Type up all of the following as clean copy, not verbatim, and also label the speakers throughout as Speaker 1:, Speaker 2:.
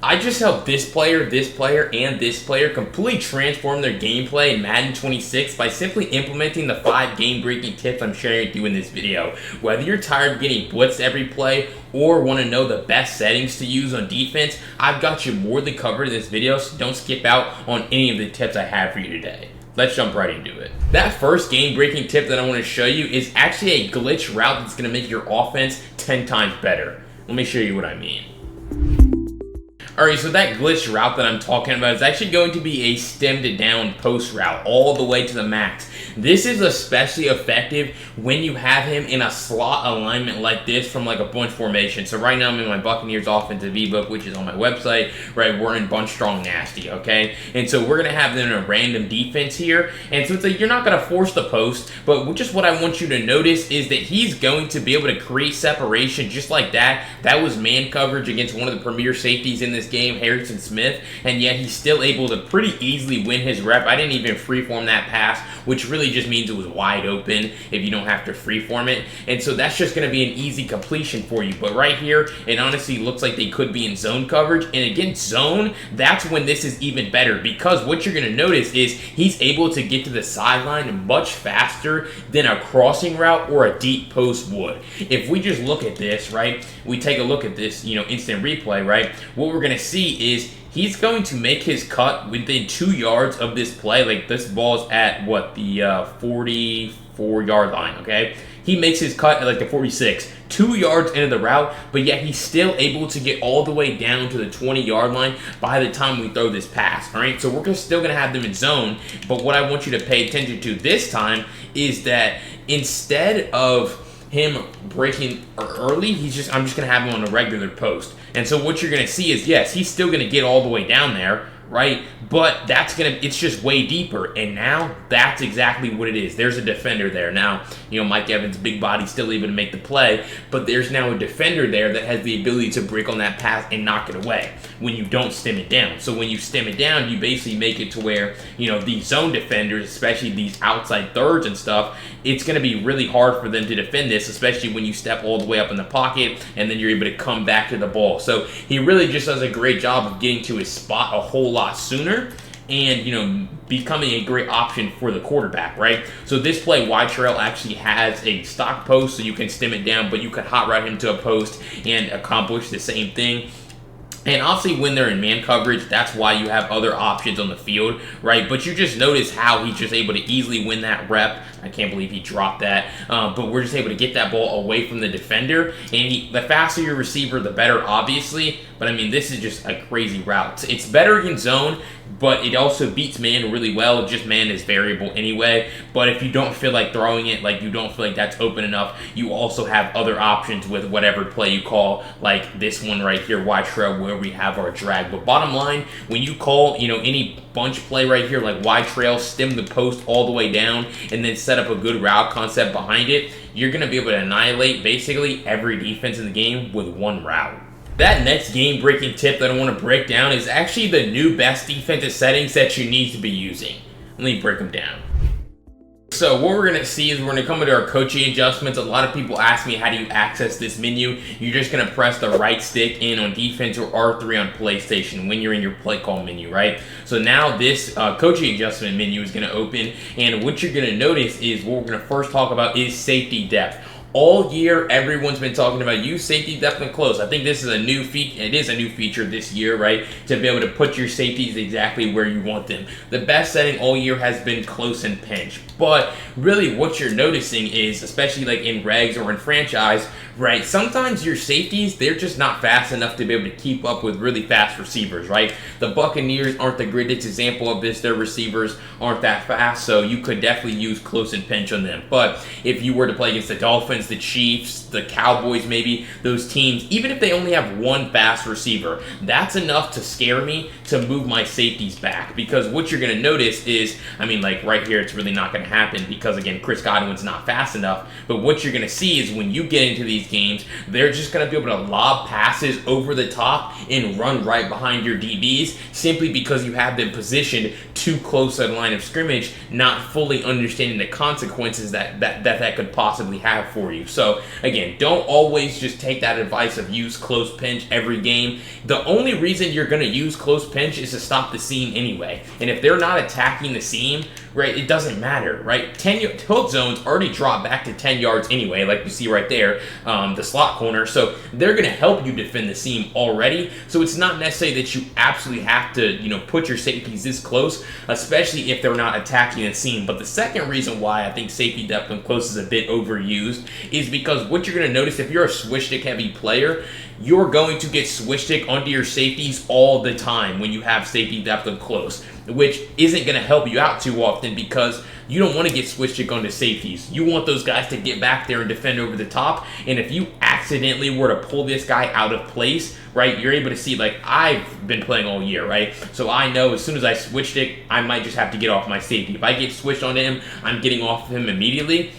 Speaker 1: I just helped this player, and this player completely transform their gameplay in Madden 26 by simply implementing the 5 game-breaking tips I'm sharing with you in this video. Whether you're tired of getting blitzed every play or want to know the best settings to use on defense, I've got you more than covered in this video, so don't skip out on any of the tips I have for you today. Let's jump right into it. That first game-breaking tip that I want to show you is actually a glitch route that's going to make your offense 10 times better. Let me show you what I mean. Alright, so that glitch route that I'm talking about is actually going to be a stemmed down post route all the way to the max. This is especially effective when you have him in a slot alignment like this from like a bunch formation. So right now I'm in my Buccaneers offensive ebook, which is on my website, right? We're in bunch strong nasty, okay? And so we're going to have them in a random defense here. And so it's like you're not going to force the post, but just what I want you to notice is that he's going to be able to create separation just like that. That was man coverage against one of the premier safeties in this game, Harrison Smith, and yet he's still able to pretty easily win his rep. I didn't even freeform that pass, which really just means it was wide open if you don't have to freeform it, and so that's just going to be an easy completion for you. But right here, it honestly looks like they could be in zone coverage, and against zone, that's when this is even better, because what you're going to notice is he's able to get to the sideline much faster than a crossing route or a deep post would. If we just look at this, right, we take a look at this, instant replay, right, what we're going to see is he's going to make his cut within 2 yards of this play. Like, this ball's at, what, the 44-yard line, okay? He makes his cut at, like, the 46. 2 yards into the route, but yet he's still able to get all the way down to the 20-yard line by the time we throw this pass, all right? So we're still going to have them in zone, but what I want you to pay attention to this time is that instead of him breaking early, I'm just gonna have him on a regular post. And so what you're gonna see is, yes, he's still gonna get all the way down there, right? But it's just way deeper, and now that's exactly what it is. There's a defender there. Now, Mike Evans' big body still able to make the play, but there's now a defender there that has the ability to break on that pass and knock it away when you don't stem it down. So when you stem it down, you basically make it to where, these zone defenders, especially these outside thirds and stuff, it's going to be really hard for them to defend this, especially when you step all the way up in the pocket and then you're able to come back to the ball. So he really just does a great job of getting to his spot a whole lot sooner and, becoming a great option for the quarterback, right? So this play, wide trail actually has a stock post, so you can stem it down, but you can hot route him to a post and accomplish the same thing. And obviously when they're in man coverage, that's why you have other options on the field, right? But you just notice how he's just able to easily win that rep. I can't believe he dropped that. But we're just able to get that ball away from the defender. And the faster your receiver, the better, obviously. But, I mean, this is just a crazy route. It's better in zone, but it also beats man really well. Just man is variable anyway. But if you don't feel like throwing it, like you don't feel like that's open enough, you also have other options with whatever play you call, like this one right here, wide trail, where we have our drag. But bottom line, when you call, any bunch play right here, like wide trail, stem the post all the way down, and then set up a good route concept behind it, you're going to be able to annihilate basically every defense in the game with one route. That next game-breaking tip that I want to break down is actually the new best defensive settings that you need to be using. Let me break them down. So what we're going to see is we're going to come into our coaching adjustments. A lot of people ask me, how do you access this menu? You're just going to press the right stick in on defense or R3 on PlayStation when you're in your play call menu, right? So now this coaching adjustment menu is going to open, and what you're going to notice is what we're going to first talk about is safety depth. All year, everyone's been talking about use safety depth and close. I think this is a new feature. It is a new feature this year, right? To be able to put your safeties exactly where you want them. The best setting all year has been close and pinch. But really what you're noticing is, especially like in regs or in franchise, right? Sometimes your safeties, they're just not fast enough to be able to keep up with really fast receivers, right? The Buccaneers aren't the greatest example of this. Their receivers aren't that fast, so you could definitely use close and pinch on them. But if you were to play against the Dolphins, the Chiefs, the Cowboys, maybe those teams, even if they only have one fast receiver, that's enough to scare me to move my safeties back. Because what you're going to notice is, I mean, like right here, it's really not going to happen because, again, Chris Godwin's not fast enough. But what you're going to see is when you get into these these games, they're just going to be able to lob passes over the top and run right behind your DBs simply because you have them positioned too close to the line of scrimmage, not fully understanding the consequences that could possibly have for you. So again, don't always just take that advice of use close pinch every game. The only reason you're going to use close pinch is to stop the seam anyway. And if they're not attacking the seam, right, it doesn't matter, right? Tilt zones already drop back to 10 yards anyway, like you see right there, the slot corner. So they're going to help you defend the seam already. So it's not necessarily that you absolutely have to, put your safeties this close, especially if they're not attacking the seam. But the second reason why I think safety depth up close is a bit overused is because what you're going to notice if you're a switch stick heavy player, you're going to get switch stick onto your safeties all the time when you have safety depth up close, which isn't going to help you out too often because you don't want to get switch stick onto safeties. You want those guys to get back there and defend over the top, and if you accidentally were to pull this guy out of place, right, you're able to see, like, I've been playing all year, right, so I know as soon as I switch stick, I might just have to get off my safety. If I get switched onto him, I'm getting off of him immediately.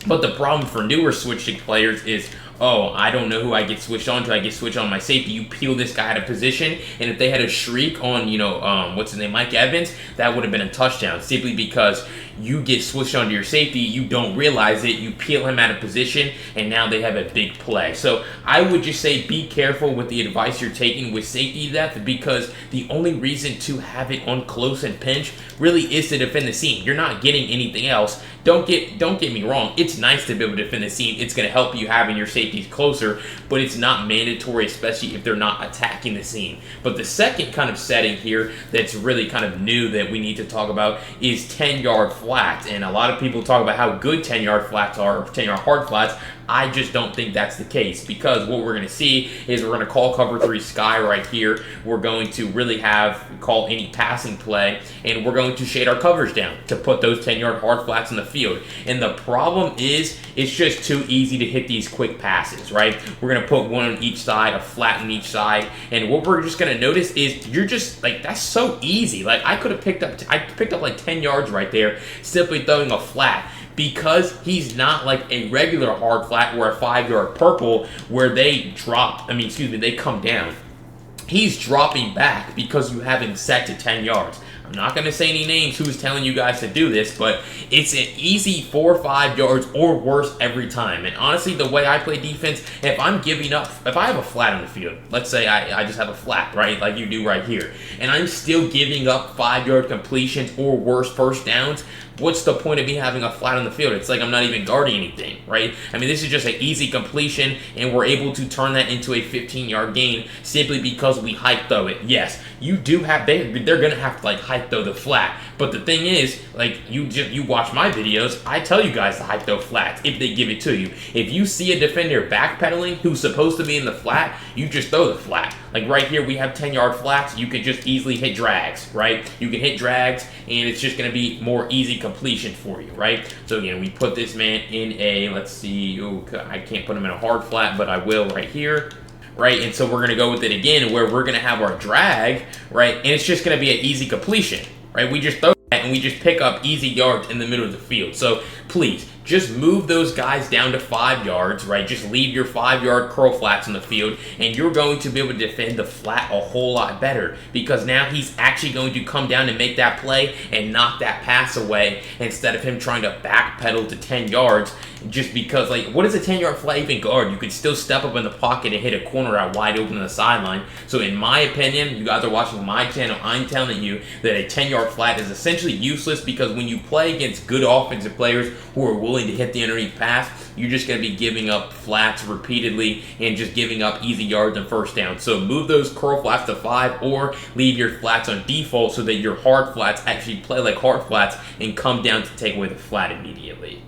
Speaker 1: But the problem for newer switch stick players is, oh, I don't know who I get switched on to. I get switched on my safety. You peel this guy out of position, and if they had a shriek on, what's his name, Mike Evans, that would have been a touchdown simply because you get switched onto your safety, you don't realize it, you peel him out of position, and now they have a big play. So I would just say be careful with the advice you're taking with safety depth because the only reason to have it on close and pinch really is to defend the seam. You're not getting anything else. Don't get me wrong, it's nice to be able to defend the seam. It's going to help you having your safeties closer, but it's not mandatory, especially if they're not attacking the seam. But the second kind of setting here that's really kind of new that we need to talk about is 10-yard flats. And a lot of people talk about how good 10-yard flats are, or 10-yard hard flats. I just don't think that's the case because what we're going to see is we're going to call cover 3 sky right here. We're going to really call any passing play, and we're going to shade our covers down to put those 10-yard hard flats in the field. And the problem is it's just too easy to hit these quick passes, right? We're going to put one on each side, a flat on each side, and what we're just going to notice is you're just like, that's so easy. Like I could have picked up like 10 yards right there simply throwing a flat. Because he's not like a regular hard flat or a 5-yard purple where they come down. He's dropping back because you have him set to 10 yards. I'm not going to say any names who's telling you guys to do this, but it's an easy 4 or 5 yards or worse every time. And honestly, the way I play defense, if I have a flat on the field, let's say I just have a flat, right, like you do right here, and I'm still giving up 5-yard completions or worse first downs, what's the point of me having a flat on the field? It's like I'm not even guarding anything, right? I mean, this is just an easy completion, and we're able to turn that into a 15-yard gain simply because we hike throw it. Yes, you do have, they're going to have to like hike throw the flat, but the thing is, like you watch my videos, I tell you guys to hike throw flats if they give it to you. If you see a defender backpedaling who's supposed to be in the flat, you just throw the flat. Like right here, we have 10-yard flats. You can just easily hit drags, right? You can hit drags, and it's just going to be more easy completion for you, right? So again, we put this man in a, let's see, I can't put him in a hard flat, but I will right here, right? And so we're going to go with it again where we're going to have our drag, right? And it's just going to be an easy completion, right? We just throw that and we just pick up easy yards in the middle of the field. So please, just move those guys down to 5 yards, right? Just leave your 5-yard curl flats in the field, and you're going to be able to defend the flat a whole lot better because now he's actually going to come down and make that play and knock that pass away instead of him trying to backpedal to 10 yards just because, like, what does a 10-yard flat even guard? You could still step up in the pocket and hit a corner out wide open on the sideline. So in my opinion, you guys are watching my channel, I'm telling you that a 10-yard flat is essentially useless because when you play against good offensive players who are willing to hit the underneath pass, you're just going to be giving up flats repeatedly and just giving up easy yards and first down. So move those curl flats to 5 or leave your flats on default so that your hard flats actually play like hard flats and come down to take away the flat immediately.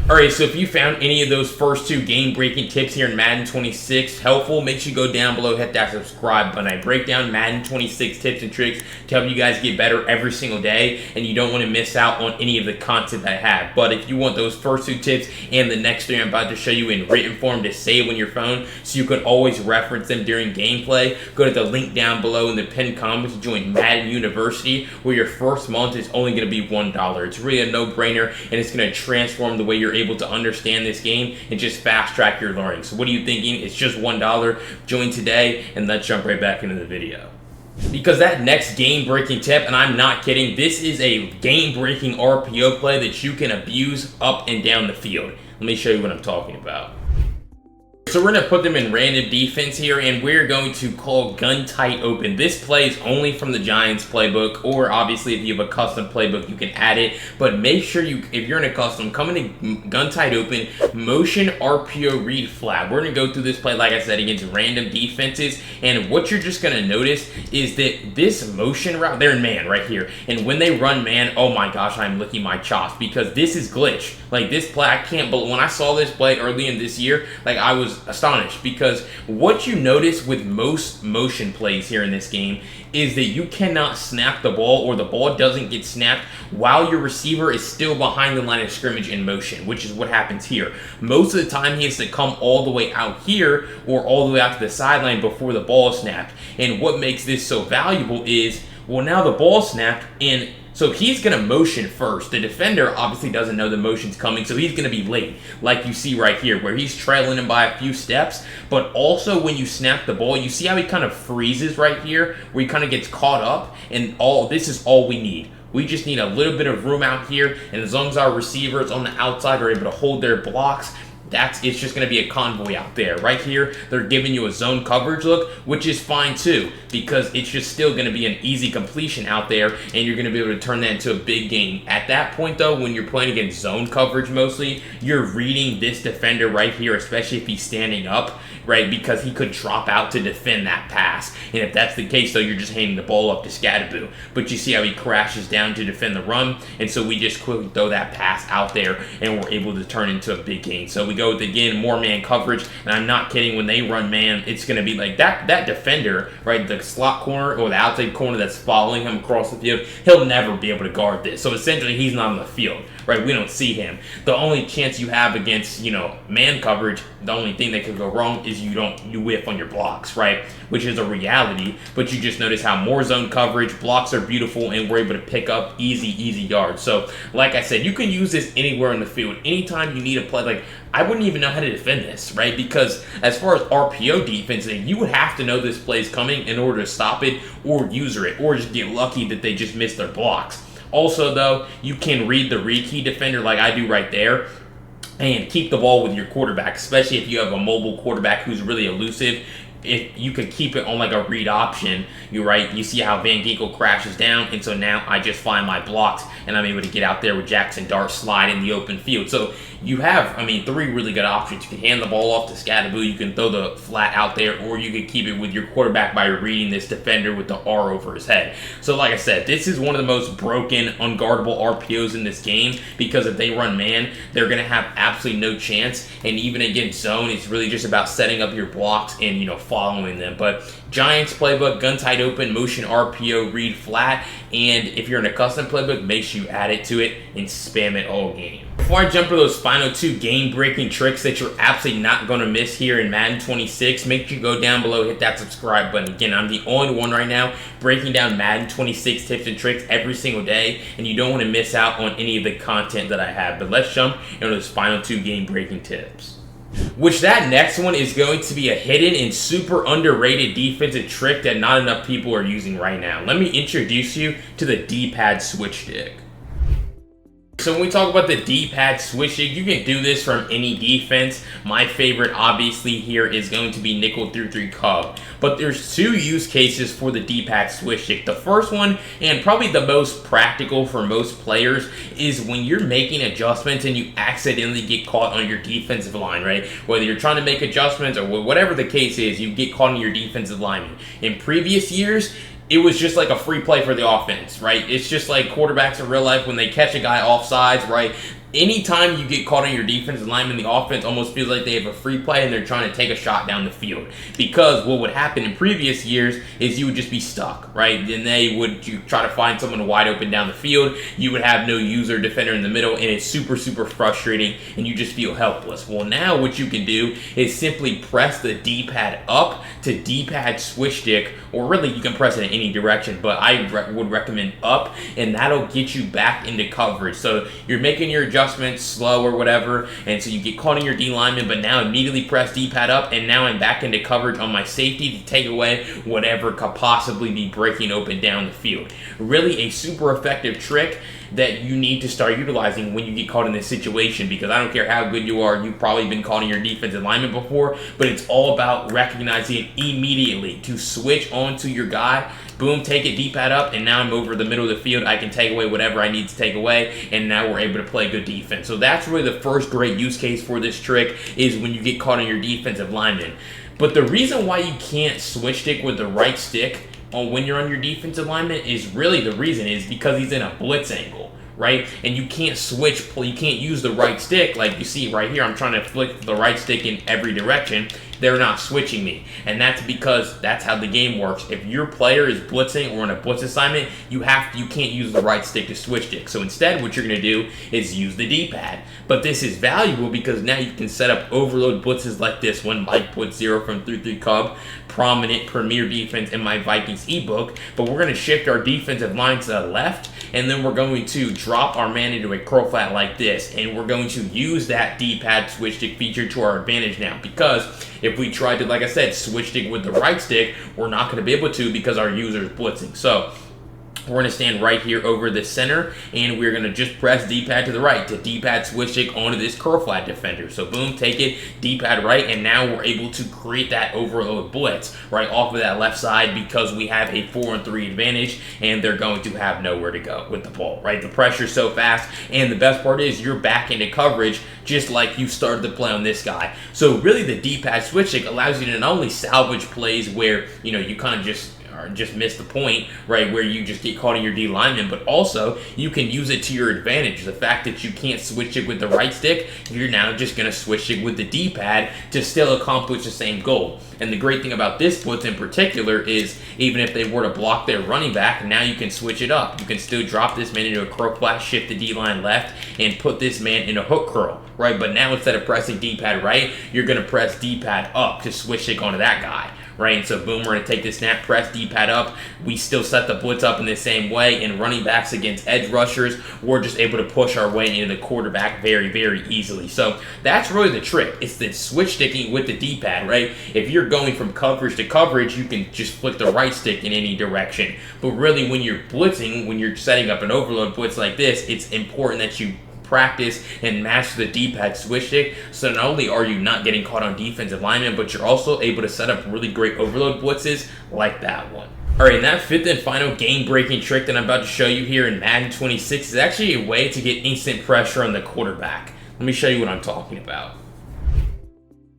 Speaker 1: Alright, so if you found any of those first 2 game-breaking tips here in Madden 26 helpful, make sure you go down below, hit that subscribe button. I break down Madden 26 tips and tricks to help you guys get better every single day, and you don't want to miss out on any of the content I have. But if you want those first 2 tips and the next 3 I'm about to show you in written form to save on your phone so you can always reference them during gameplay, go to the link down below in the pinned comments to join Madden University, where your first month is only going to be $1. It's really a no-brainer, and it's going to transform the way you're able to understand this game and just fast track your learning. So what are you thinking? It's just $1. Join today, and let's jump right back into the video. Because that next game-breaking tip, and I'm not kidding, this is a game-breaking RPO play that you can abuse up and down the field. Let me show you what I'm talking about. So we're going to put them in random defense here, and we're going to call gun tight open. This play is only from the Giants playbook, or obviously if you have a custom playbook, you can add it. But make sure if you're in a custom, come into gun tight open, motion RPO read flat. We're going to go through this play, like I said, against random defenses. And what you're just going to notice is that this motion route, they're in man right here. And when they run man, oh my gosh, I'm licking my chops because this is glitch. Like this play, I can't believe, when I saw this play early in this year, like I was astonished, because what you notice with most motion plays here in this game is that you cannot snap the ball, or the ball doesn't get snapped while your receiver is still behind the line of scrimmage in motion, which is what happens here. Most of the time he has to come all the way out here or all the way out to the sideline before the ball is snapped. And what makes this so valuable is, well, now the ball snapped, and so he's going to motion first. The defender obviously doesn't know the motion's coming, so he's going to be late, like you see right here, where he's trailing him by a few steps. But also when you snap the ball, you see how he kind of freezes right here, where he kind of gets caught up, and this is all we need. We just need a little bit of room out here, and as long as our receivers on the outside are able to hold their blocks, it's just going to be a convoy out there. Right here, they're giving you a zone coverage look, which is fine too, because it's just still going to be an easy completion out there, and you're going to be able to turn that into a big gain. At that point though, when you're playing against zone coverage mostly, you're reading this defender right here, especially if he's standing up, right, because he could drop out to defend that pass. And if that's the case though, you're just handing the ball up to Scadaboo. But you see how he crashes down to defend the run, and so we just quickly throw that pass out there, and we're able to turn into a big gain. So we go with, again, more man coverage, and I'm not kidding, when they run man, it's going to be like that defender, right, the slot corner or the outside corner that's following him across the field, he'll never be able to guard this. So essentially he's not on the field, right? We don't see him. The only chance you have against, man coverage, the only thing that could go wrong is you whiff on your blocks, right? Which is a reality, but you just notice how more zone coverage, blocks are beautiful, and we're able to pick up easy yards. So like I said, you can use this anywhere in the field. Anytime you need a play, like I wouldn't even know how to defend this, right? Because as far as RPO defense, you would have to know this play's coming in order to stop it or user it, or just get lucky that they just missed their blocks. Also though, you can read the read key defender like I do right there, and keep the ball with your quarterback, especially if you have a mobile quarterback who's really elusive. If you could keep it on like a read option, you see how Van Ginkel crashes down, and so now I just find my blocks, and I'm able to get out there with Jackson Dart, slide in the open field. So you have, three really good options. You can hand the ball off to Scadaboo, you can throw the flat out there, or you can keep it with your quarterback by reading this defender with the R over his head. So like I said, this is one of the most broken, unguardable RPOs in this game, because if they run man, they're going to have absolutely no chance, and even against zone, it's really just about setting up your blocks and, following them. But Giants playbook, gun tight open, motion RPO, read flat, and if you're in a custom playbook, make sure you add it to it and spam it all game. Before I jump to those final two game-breaking tricks that you're absolutely not going to miss here in Madden 26, make sure you go down below, hit that subscribe button. Again, I'm the only one right now breaking down Madden 26 tips and tricks every single day, and you don't want to miss out on any of the content that I have. But let's jump into those final two game-breaking tips. Which that next one is going to be a hidden and super underrated defensive trick that not enough people are using right now. Let me introduce you to the D-pad switch stick. So when we talk about the D-pad switch stick, you can do this from any defense. My favorite, obviously, here is going to be nickel 3-3 cub. But there's two use cases for the D-pad switch stick. The first one, and probably the most practical for most players, is when you're making adjustments and you accidentally get caught on your defensive line, right? Whether you're trying to make adjustments or whatever the case is, you get caught on your defensive lineman. In previous years, it was just like a free play for the offense, right? It's just like quarterbacks in real life when they catch a guy offsides, right? Anytime you get caught on your defensive lineman, the offense almost feels like they have a free play and they're trying to take a shot down the field. Because what would happen in previous years is you would just be stuck, right? Then you try to find someone wide open down the field. You would have no user defender in the middle, and it's super, super frustrating, and you just feel helpless. Well, now what you can do is simply press the D-pad up to D-pad switch stick, or really you can press it in any direction, but I would recommend up, and that'll get you back into coverage. So you're making your adjustments adjustment, slow or whatever, and so you get caught in your D lineman, but now immediately press D-pad up, and now I'm back into coverage on my safety to take away whatever could possibly be breaking open down the field. Really a super effective trick that you need to start utilizing when you get caught in this situation, because I don't care how good you are, you've probably been caught in your defensive lineman before, but it's all about recognizing it immediately to switch onto your guy. Boom, take it, D-pad up, and now I'm over the middle of the field. I can take away whatever I need to take away, and now we're able to play good defense. So that's really the first great use case for this trick, is when you get caught on your defensive lineman. But the reason why you can't switch stick with the right stick when you're on your defensive lineman is really, the reason is because he's in a blitz angle, right? And you can't switch, you can't use the right stick. Like you see right here, I'm trying to flick the right stick in every direction. They're not switching me, and that's because that's how the game works. If your player is blitzing or on a blitz assignment, you can't use the right stick to switch stick. So instead, what you're going to do is use the D-pad. But this is valuable because now you can set up overload blitzes like this one, like Blitz 0 from 3-3 Cub, prominent premier defense in my Vikings ebook. But we're going to shift our defensive line to the left, and then we're going to drop our man into a curl flat like this, and we're going to use that D-pad switch stick feature to our advantage now, because if we tried to, like I said, switch stick with the right stick, we're not going to be able to because our user is blitzing. So we're going to stand right here over the center, and we're going to just press D-pad to the right to D-pad switch stick onto this curl flat defender. So boom, take it, D-pad right, and now we're able to create that overload blitz right off of that left side, because we have a 4-on-3 advantage, and they're going to have nowhere to go with the ball, right? The pressure's so fast, and the best part is you're back into coverage just like you started the play on this guy. So really the D-pad switch stick allows you to not only salvage plays where, you know, you kind of just miss the point, right, where you just get caught in your D lineman, but also you can use it to your advantage. The fact that you can't switch it with the right stick, you're now just going to switch it with the D-pad to still accomplish the same goal. And the great thing about this blitz in particular is, even if they were to block their running back, now you can switch it up. You can still drop this man into a curl flat, shift the D-line left, and put this man in a hook curl, right? But now instead of pressing D-pad right, you're going to press D-pad up to switch it onto that guy, right? And so boom, we're going to take this snap, press D-pad up. We still set the blitz up in the same way, and running backs against edge rushers, we're just able to push our way into the quarterback very, very easily. So that's really the trick. It's the switch sticking with the D-pad, right? If you're going from coverage to coverage, you can just flick the right stick in any direction. But really, when you're blitzing, when you're setting up an overload blitz like this, it's important that you practice and master the D-pad switch stick, so not only are you not getting caught on defensive linemen, but you're also able to set up really great overload blitzes like that one. Alright, and that fifth and final game-breaking trick that I'm about to show you here in Madden 26 is actually a way to get instant pressure on the quarterback. Let me show you what I'm talking about.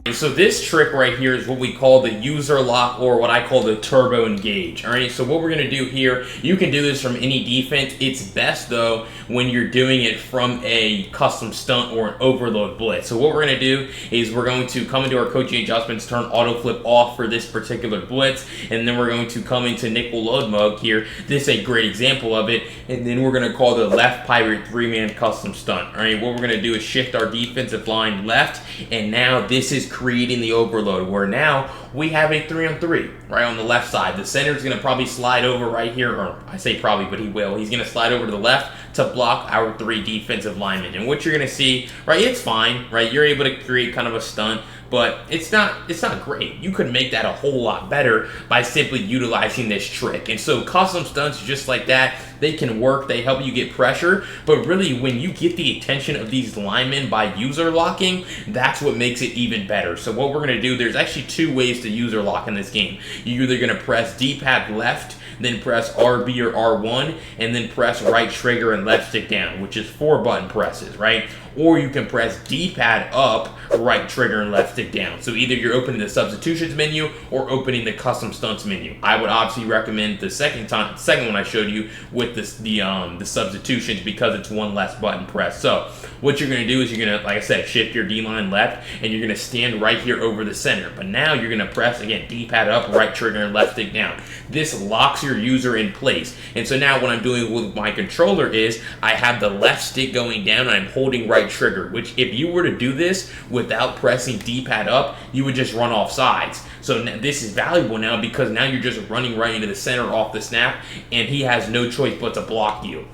Speaker 1: And so this trick right here is what we call the user lock, or what I call the turbo engage. All right, so what we're going to do here, you can do this from any defense. It's best, though, when you're doing it from a custom stunt or an overload blitz. So what we're going to do is we're going to come into our coaching adjustments, turn auto flip off for this particular blitz, and then we're going to come into nickel load mode here. This is a great example of it. And then we're going to call the left pirate 3-man custom stunt. All right, what we're going to do is shift our defensive line left, and now this is creating the overload, where now we have a 3-on-3 right on the left side. The center is going to probably slide over right here, or I say probably, but he will. He's going to slide over to the left to block our 3 defensive linemen. And what you're going to see, right, it's fine, right? You're able to create kind of a stunt, but it's not great. You could make that a whole lot better by simply utilizing this trick. And so custom stunts just like that, they can work, they help you get pressure, but really when you get the attention of these linemen by user locking, that's what makes it even better. So what we're going to do, there's actually 2 ways to user lock in this game. You're either going to press D-pad left, then press RB or R1, and then press right trigger and left stick down, which is 4 button presses, right? Or you can press D-pad up, right trigger, and left stick down. So either you're opening the substitutions menu or opening the custom stunts menu. I would obviously recommend the second one I showed you with the substitutions, because it's 1 less button press. So what you're going to do is you're going to, like I said, shift your D-line left, and you're going to stand right here over the center. But now you're going to press, again, D-pad up, right trigger, and left stick down. This locks your user in place. And so now what I'm doing with my controller is I have the left stick going down, and I'm holding right trigger, which if you were to do this without pressing D-pad up, you would just run off sides. So this is valuable now, because now you're just running right into the center off the snap, and he has no choice but to block you.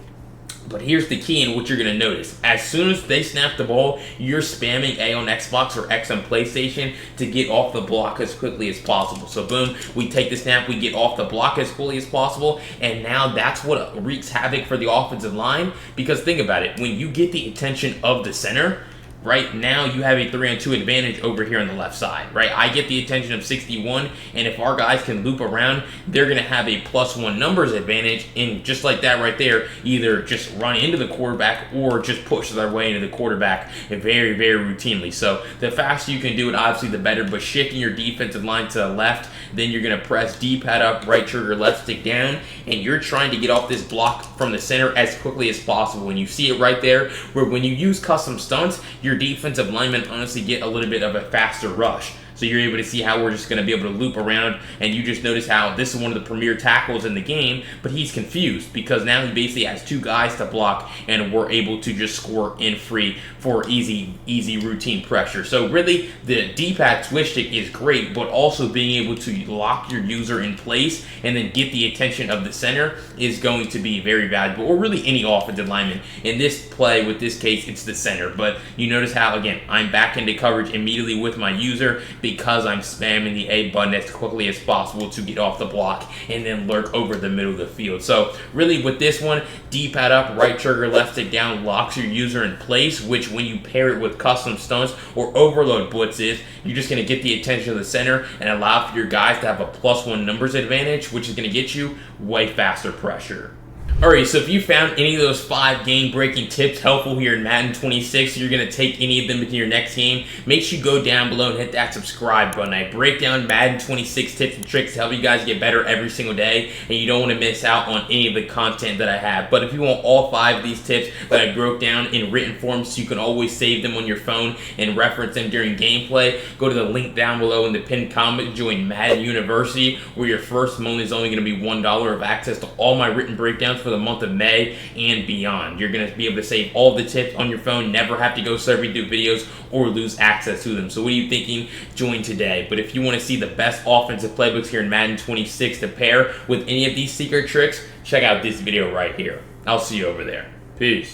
Speaker 1: But here's the key and what you're going to notice. As soon as they snap the ball, you're spamming A on Xbox or X on PlayStation to get off the block as quickly as possible. So boom, we take the snap, we get off the block as quickly as possible, and now that's what wreaks havoc for the offensive line. Because think about it, when you get the attention of the center, right now you have a 3-on-2 advantage over here on the left side, right? I get the attention of 61, and if our guys can loop around, they're going to have a +1 numbers advantage, and just like that right there, either just run into the quarterback or just push their way into the quarterback very, very routinely. So the faster you can do it, obviously the better, but shifting your defensive line to the left, then you're going to press D-pad up, right trigger, left stick down, and you're trying to get off this block from the center as quickly as possible. And you see it right there, where when you use custom stunts, your defensive linemen honestly get a little bit of a faster rush. So you're able to see how we're just going to be able to loop around, and you just notice how this is one of the premier tackles in the game, but he's confused because now he basically has 2 guys to block, and we're able to just score in free for easy routine pressure. So really, the D-pad switch stick is great, but also being able to lock your user in place and then get the attention of the center is going to be very valuable, or really any offensive lineman. In this play, with this case, it's the center, but you notice how, again, I'm back into coverage immediately with my user, because I'm spamming the A button as quickly as possible to get off the block and then lurk over the middle of the field. So really with this one, D-pad up, right trigger, left stick down locks your user in place, which when you pair it with custom stunts or overload blitzes, you're just going to get the attention of the center and allow for your guys to have a +1 numbers advantage, which is going to get you way faster pressure. Alright, so if you found any of those 5 game-breaking tips helpful here in Madden 26, you're going to take any of them into your next game, make sure you go down below and hit that subscribe button. I break down Madden 26 tips and tricks to help you guys get better every single day, and you don't want to miss out on any of the content that I have. But if you want all 5 of these tips that I broke down in written form so you can always save them on your phone and reference them during gameplay, go to the link down below in the pinned comment to join Madden University, where your first month is only going to be $1 of access to all my written breakdowns for the month of May and beyond. You're going to be able to save all the tips on your phone, never have to go surfing through videos or lose access to them. So what are you thinking? Join today. But if you want to see the best offensive playbooks here in Madden 26 to pair with any of these secret tricks, check out this video right here. I'll see you over there. Peace.